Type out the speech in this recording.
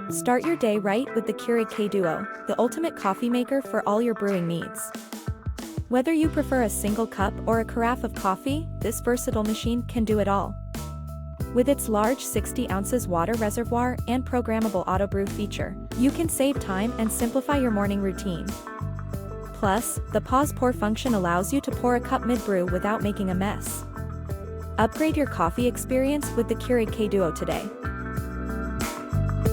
Start your day right with the Keurig K-Duo, the ultimate coffee maker for all your brewing needs. Whether you prefer a single cup or a carafe of coffee, this versatile machine can do it all. With its large 60 ounces water reservoir and programmable auto-brew feature, you can save time and simplify your morning routine. Plus, the pause pour function allows you to pour a cup mid-brew without making a mess. Upgrade your coffee experience with the Keurig K-Duo today.